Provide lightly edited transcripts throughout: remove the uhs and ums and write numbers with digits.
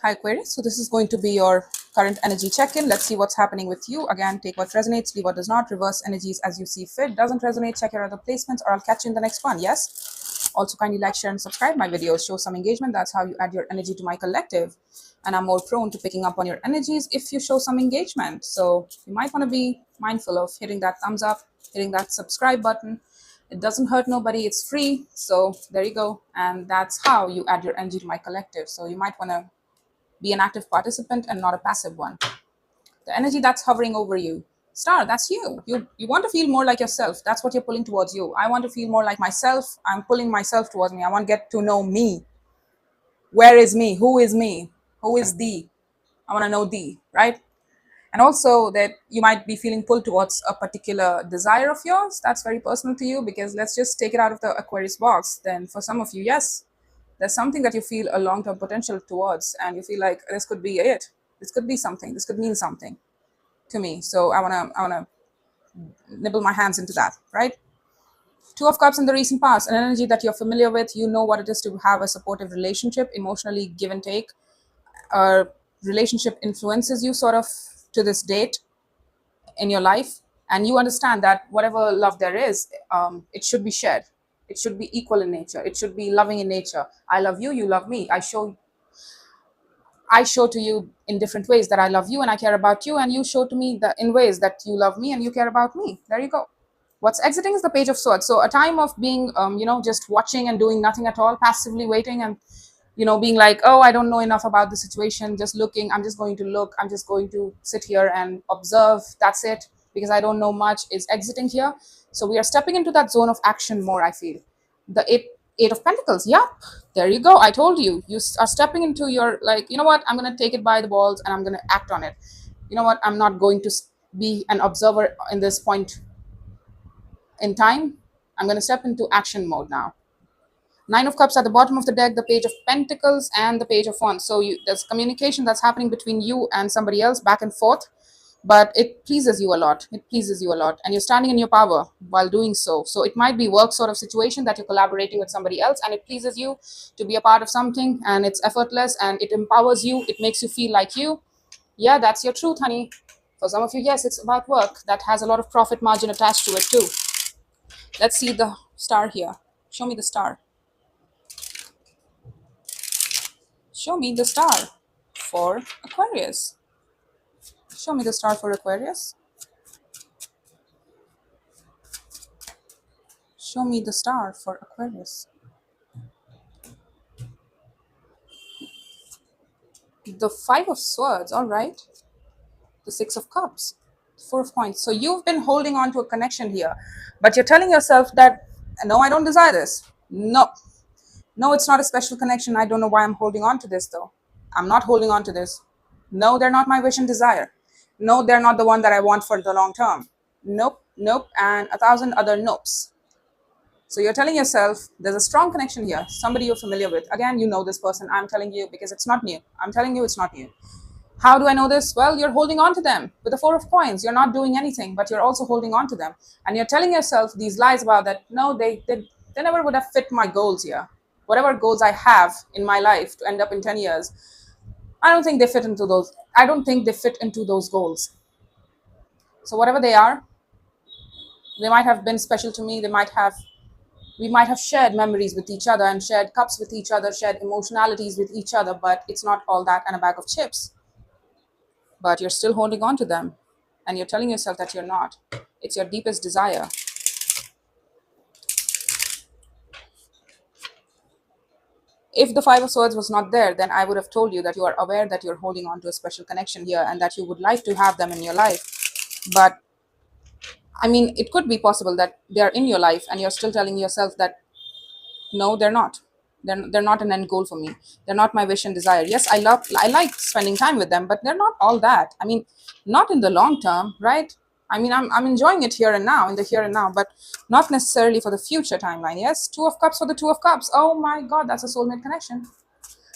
Hi Aquarius, so this is going to be your current energy check-in. Let's see what's happening with you. Again, take what resonates, leave what does not, reverse energies as you see fit. Doesn't resonate, check your other placements, or I'll catch you in the next one. Yes? Also, kindly like, share, and subscribe my videos. Show some engagement. That's how you add your energy to my collective. And I'm more prone to picking up on your energies if you show some engagement. So you might want to be mindful of hitting that thumbs up, hitting that subscribe button. It doesn't hurt nobody, it's free. So there you go. And that's how you add your energy to my collective. So you might want to be an active participant and not a passive one. The energy that's hovering over you. Star, that's you. You want to feel more like yourself. That's what you're pulling towards you. I want to feel more like myself. I'm pulling myself towards me. I want to get to know me. Where is me? Who is me? Who is thee? I want to know thee, right? And also that you might be feeling pulled towards a particular desire of yours. That's very personal to you, because let's just take it out of the Aquarius box. Then for some of you, yes, there's something that you feel a long-term potential towards, and you feel like this could be it. This could be something. This could mean something to me. So I wanna nibble my hands into that, right? Two of Cups in the recent past, an energy that you're familiar with. You know what it is to have a supportive relationship, emotionally give and take. A relationship influences you sort of to this date in your life, and you understand that whatever love there is, it should be shared. It should be equal in nature. It should be loving in nature. I love you, you love me. I show to you in different ways that I love you and I care about you, and you show to me that in ways that you love me and you care about me. There you go. What's exiting is the Page of Swords. So a time of being, just watching and doing nothing at all, passively waiting, and being like, oh, I don't know enough about the situation. Just looking. I'm just going to look. I'm just going to sit here and observe. That's it, because I don't know much. Is exiting here. So we are stepping into that zone of action more, I feel. The eight of Pentacles. Yep, there you go. I told you. You are stepping into your, like, you know what? I'm gonna take it by the balls and I'm gonna act on it. You know what? I'm not going to be an observer in this point in time. I'm gonna step into action mode now. Nine of Cups at the bottom of the deck, the Page of Pentacles, and the Page of Wands. So there's communication that's happening between you and somebody else, back and forth, but it pleases you a lot. It pleases you a lot, and you're standing in your power while doing so. So it might be work sort of situation that you're collaborating with somebody else, and it pleases you to be a part of something, and it's effortless, and it empowers you. It makes you feel like you. Yeah, that's your truth, honey. For some of you, yes, it's about work that has a lot of profit margin attached to it too. Let's see the star here. Show me the star. Show me the star for Aquarius. Show me the star for Aquarius. Show me the star for Aquarius. The Five of Swords, all right. The Six of Cups, Four of Coins. So you've been holding on to a connection here, but you're telling yourself that, no, I don't desire this. No, it's not a special connection. I don't know why I'm holding on to this though. I'm not holding on to this. No, they're not my wish and desire. No, they're not the one that I want for the long term. Nope, and a thousand other nopes. So you're telling yourself there's a strong connection here, somebody you're familiar with. Again, you know this person. I'm telling you because it's not new. I'm telling you it's not new. How do I know this? Well, you're holding on to them. With the Four of Coins, you're not doing anything, but you're also holding on to them. And you're telling yourself these lies about that, no, they never would have fit my goals here. Whatever goals I have in my life to end up in 10 years, I don't think they fit into those. I don't think they fit into those goals. So whatever they are, they might have been special to me. We might have shared memories with each other and shared cups with each other, shared emotionalities with each other, but it's not all that and a bag of chips. But you're still holding on to them, and you're telling yourself that you're not. It's your deepest desire. If the Five of Swords was not there, then I would have told you that you are aware that you're holding on to a special connection here and that you would like to have them in your life. But I mean, it could be possible that they're in your life and you're still telling yourself that no, they're not. They're not an end goal for me. They're not my wish and desire. Yes, I like spending time with them, but they're not all that. I mean, not in the long term, right? I mean, I'm enjoying it here and now, in the here and now, but not necessarily for the future timeline. Yes, Two of Cups for the Two of Cups. Oh my God, that's a soulmate connection.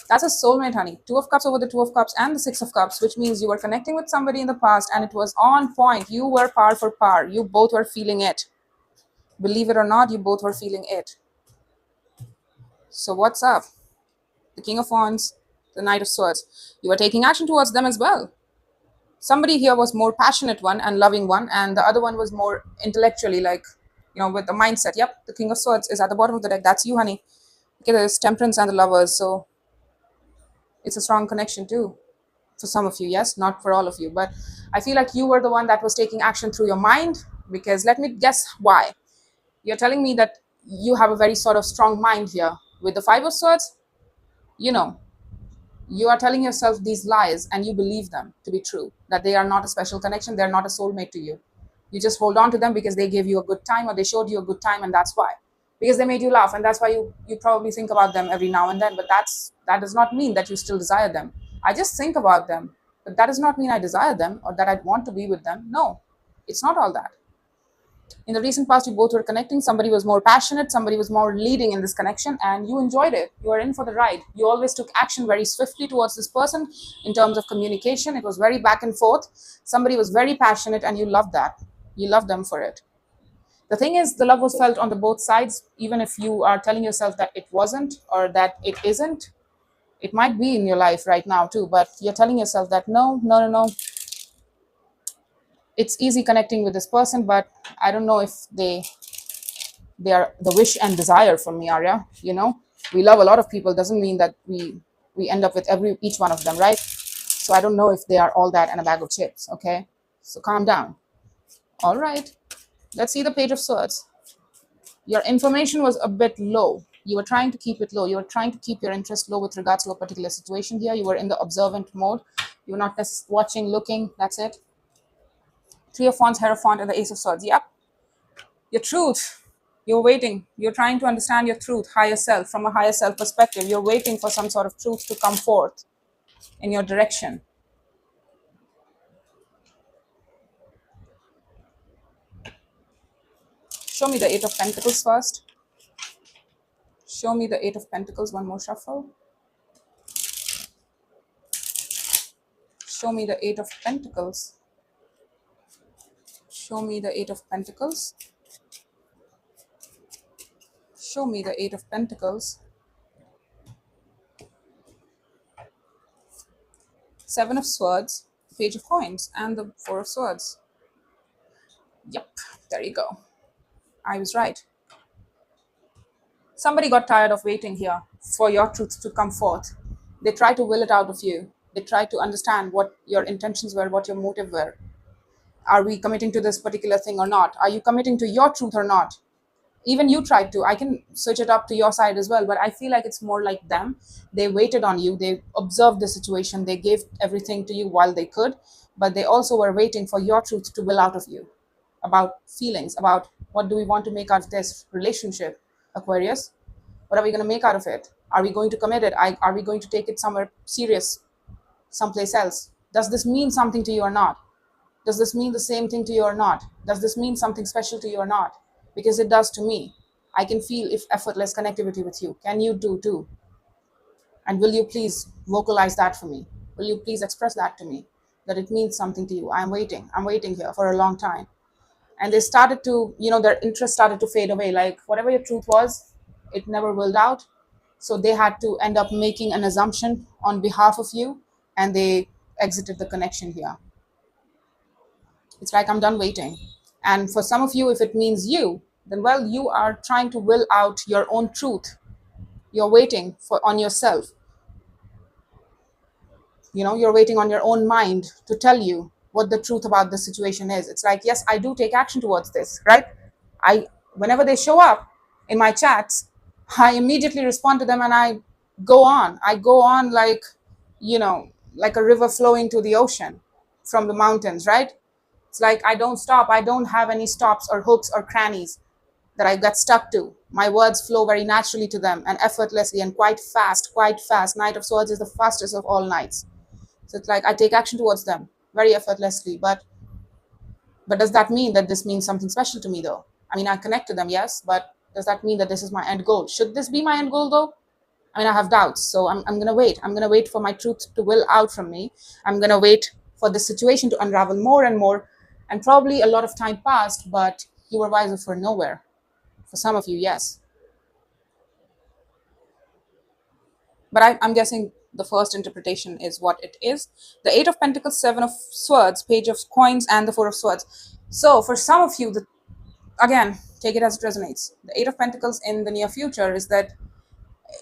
That's a soulmate, honey. Two of Cups over the Two of Cups and the Six of Cups, which means you were connecting with somebody in the past and it was on point. You were par for par. You both were feeling it. Believe it or not, you both were feeling it. So what's up? The King of Wands, The Knight of Swords. You were taking action towards them as well. Somebody here was more passionate one and loving one, and the other one was more intellectually, like, with the mindset. Yep, the King of Swords is at the bottom of the deck. That's you, honey. Okay, there's Temperance and the Lovers, so it's a strong connection too. For some of you, yes, not for all of you, but I feel like you were the one that was taking action through your mind, because let me guess why. You're telling me that you have a very sort of strong mind here. With the Five of Swords, you know, you are telling yourself these lies and you believe them to be true, that they are not a special connection, they're not a soulmate to you. You just hold on to them because they gave you a good time, or they showed you a good time, and that's why. Because they made you laugh, and that's why you probably think about them every now and then. But that does not mean that you still desire them. I just think about them, but that does not mean I desire them or that I want to be with them. No, it's not all that. In the recent past, you both were connecting. Somebody was more passionate, somebody was more leading in this connection, and you enjoyed it. You were in for the ride. You always took action very swiftly towards this person in terms of communication. It was very back and forth. Somebody was very passionate, and you loved that. You loved them for it. The thing is, the love was felt on the both sides. Even if you are telling yourself that it wasn't or that it isn't, it might be in your life right now too, but you're telling yourself that no, no, no, no, it's easy connecting with this person, but I don't know if they are the wish and desire for me, Arya. We love a lot of people, doesn't mean that we end up with each one of them, right? So I don't know if they are all that and a bag of chips. Okay, so calm down. All right, let's see the Page of Swords. Your information was a bit low. You were trying to keep it low. You were trying to keep your interest low with regards to a particular situation here. You were in the observant mode. You were not just watching, looking. That's it. Three of Wands, Hierophant, and the Ace of Swords. Yep. Your truth. You're waiting. You're trying to understand your truth, higher self, from a higher self perspective. You're waiting for some sort of truth to come forth in your direction. Show me the Eight of Pentacles first. Show me the Eight of Pentacles. One more shuffle. Show me the Eight of Pentacles. Show me the Eight of Pentacles. Show me the Eight of Pentacles. Seven of Swords, Page of Coins, and the Four of Swords. Yep, there you go. I was right. Somebody got tired of waiting here for your truth to come forth. They tried to will it out of you. They tried to understand what your intentions were, what your motive were. Are we committing to this particular thing or not? Are you committing to your truth or not? Even you tried to. I can switch it up to your side as well, but I feel like it's more like them. They waited on you. They observed the situation. They gave everything to you while they could, but they also were waiting for your truth to will out of you about feelings, about what do we want to make out of this relationship, Aquarius? What are we going to make out of it? Are we going to commit it? Are we going to take it somewhere serious, someplace else? Does this mean something to you or not? Does this mean the same thing to you or not? Does this mean something special to you or not? Because it does to me. I can feel if effortless connectivity with you. Can you do too? And will you please vocalize that for me? Will you please express that to me? That it means something to you. I'm waiting here for a long time. And they started to, their interest started to fade away. Like whatever your truth was, it never willed out. So they had to end up making an assumption on behalf of you, and they exited the connection here. It's like, I'm done waiting. And for some of you, if it means you, then well, you are trying to will out your own truth. You're waiting on yourself. You're waiting on your own mind to tell you what the truth about the situation is. It's like, yes, I do take action towards this, right? Whenever they show up in my chats, I immediately respond to them, and I go on like, like a river flowing to the ocean from the mountains, right? It's like, I don't stop. I don't have any stops or hooks or crannies that I get stuck to. My words flow very naturally to them and effortlessly and quite fast. Knight of Swords is the fastest of all knights. So it's like, I take action towards them very effortlessly. But does that mean that this means something special to me though? I mean, I connect to them, yes, but does that mean that this is my end goal? Should this be my end goal though? I mean, I have doubts. So I'm going to wait. I'm going to wait for my truth to will out from me. I'm going to wait for the situation to unravel more and more. And probably a lot of time passed, but you were wiser for nowhere. For some of you, yes. But I'm guessing the first interpretation is what it is. The Eight of Pentacles, Seven of Swords, Page of Coins, and the Four of Swords. So for some of you, again, take it as it resonates. The Eight of Pentacles in the near future is that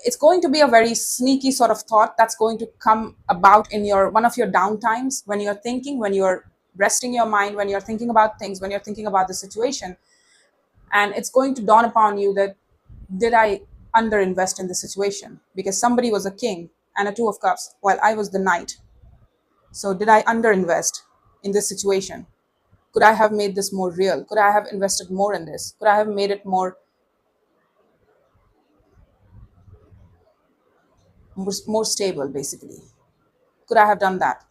it's going to be a very sneaky sort of thought that's going to come about in your one of your downtimes, when you're thinking, when you're resting your mind, when you're thinking about things, when you're thinking about the situation, and it's going to dawn upon you that, did I underinvest in the situation? Because somebody was a king and a Two of Cups while I was the knight. So did I underinvest in this situation? Could I have made this more real? Could I have invested more in this? Could I have made it more stable, basically? Could I have done that?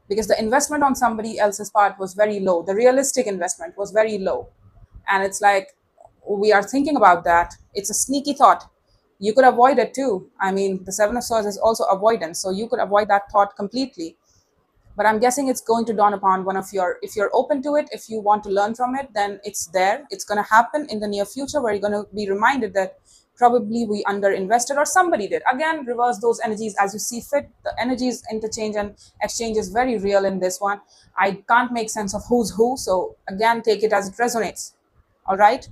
Because the investment on somebody else's part was very low. The realistic investment was very low. And it's like, we are thinking about that. It's a sneaky thought. You could avoid it too. I mean, the Seven of Swords is also avoidance. So you could avoid that thought completely. But I'm guessing it's going to dawn upon one of your, if you're open to it, if you want to learn from it, then it's there. It's going to happen in the near future, where you're going to be reminded that probably we underinvested or somebody did. Again, reverse those energies as you see fit. The energies interchange and exchange is very real in this one. I can't make sense of who's who. So again, take it as it resonates. All right.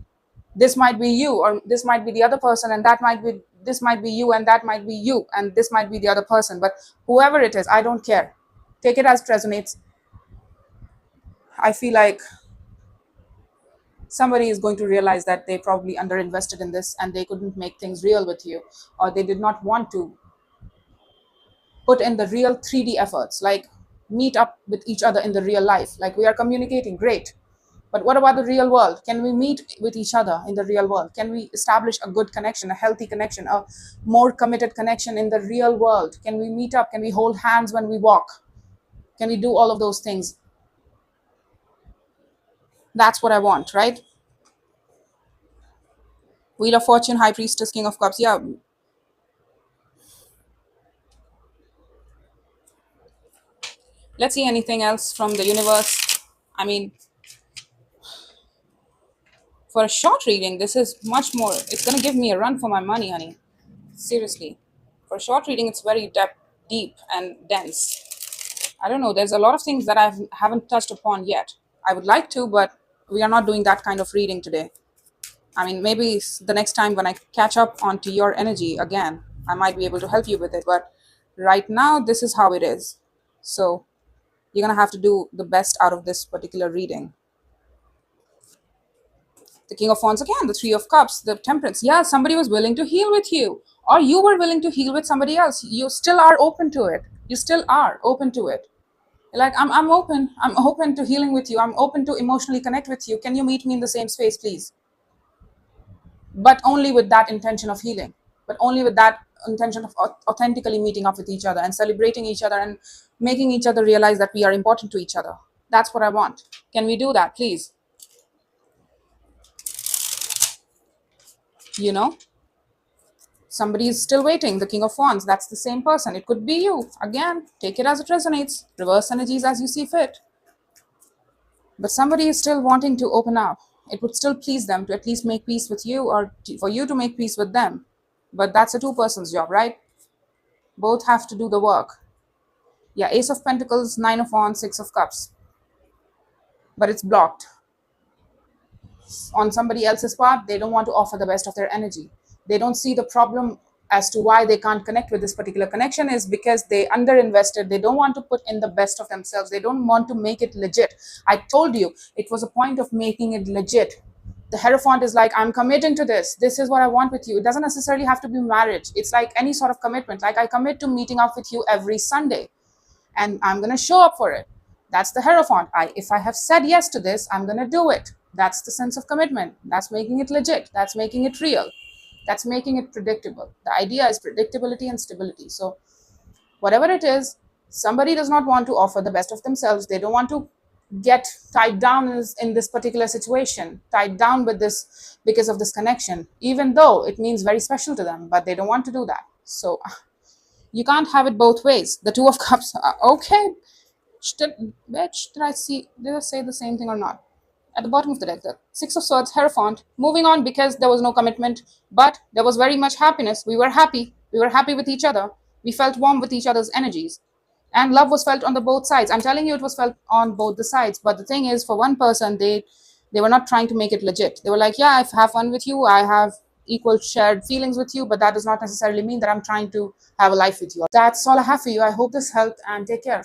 This might be you, or this might be the other person, and that might be, this might be you, and that might be you, and this might be the other person. But whoever it is, I don't care. Take it as it resonates. I feel like somebody is going to realize that they probably underinvested in this and they couldn't make things real with you, or they did not want to put in the real 3D efforts, like meet up with each other in the real life. Like, we are communicating, great. But what about the real world? Can we meet with each other in the real world? Can we establish a good connection, a healthy connection, a more committed connection in the real world? Can we meet up? Can we hold hands when we walk? Can we do all of those things? That's what I want, right? Wheel of Fortune, High Priestess, King of Cups. Yeah. Let's see anything else from the universe. I mean, for a short reading, this is much more. It's going to give me a run for my money, honey. Seriously. For a short reading, it's very deep and dense. I don't know. There's a lot of things that I haven't touched upon yet. I would like to, but we are not doing that kind of reading today. I mean, maybe the next time when I catch up onto your energy again, I might be able to help you with it. But right now, this is how it is. So you're going to have to do the best out of this particular reading. The King of Wands again, the Three of Cups, the Temperance. Yeah, somebody was willing to heal with you, or you were willing to heal with somebody else. You still are open to it. You still are open to it. Like, I'm open. I'm open to healing with you. I'm open to emotionally connect with you. Can you meet me in the same space, please? But only with that intention of healing, but only with that intention of authentically meeting up with each other and celebrating each other and making each other realize that we are important to each other. That's what I want. Can we do that, please? You know, somebody is still waiting. The King of Wands, that's the same person. It could be you. Again, take it as it resonates. Reverse energies as you see fit. But somebody is still wanting to open up. It would still please them to at least make peace with you, or for you to make peace with them. But that's a two-person's job, right? Both have to do the work. Yeah, Ace of Pentacles, Nine of Wands, Six of Cups. But it's blocked. On somebody else's part, they don't want to offer the best of their energy. They don't see the problem as to why they can't connect with this particular connection is because they underinvested. They don't want to put in the best of themselves. They don't want to make it legit. I told you, it was a point of making it legit. The Hierophant is like, I'm committing to this. This is what I want with you. It doesn't necessarily have to be marriage. It's like any sort of commitment. Like, I commit to meeting up with you every Sunday, and I'm going to show up for it. That's the Hierophant. If I have said yes to this, I'm going to do it. That's the sense of commitment. That's making it legit. That's making it real. That's making it predictable. The idea is predictability and stability. So whatever it is, somebody does not want to offer the best of themselves. They don't want to get tied down in this particular situation, tied down with this because of this connection, even though it means very special to them, but they don't want to do that. So you can't have it both ways. The Two of Cups, okay. Did I say the same thing or not? At the bottom of the deck, the Six of Swords, Hierophant, moving on because there was no commitment, but there was very much happiness. We were happy. We were happy with each other. We felt warm with each other's energies. And love was felt on the both sides. I'm telling you, it was felt on both the sides. But the thing is, for one person, they were not trying to make it legit. They were like, yeah, I have fun with you. I have equal shared feelings with you, but that does not necessarily mean that I'm trying to have a life with you. That's all I have for you. I hope this helped, and take care.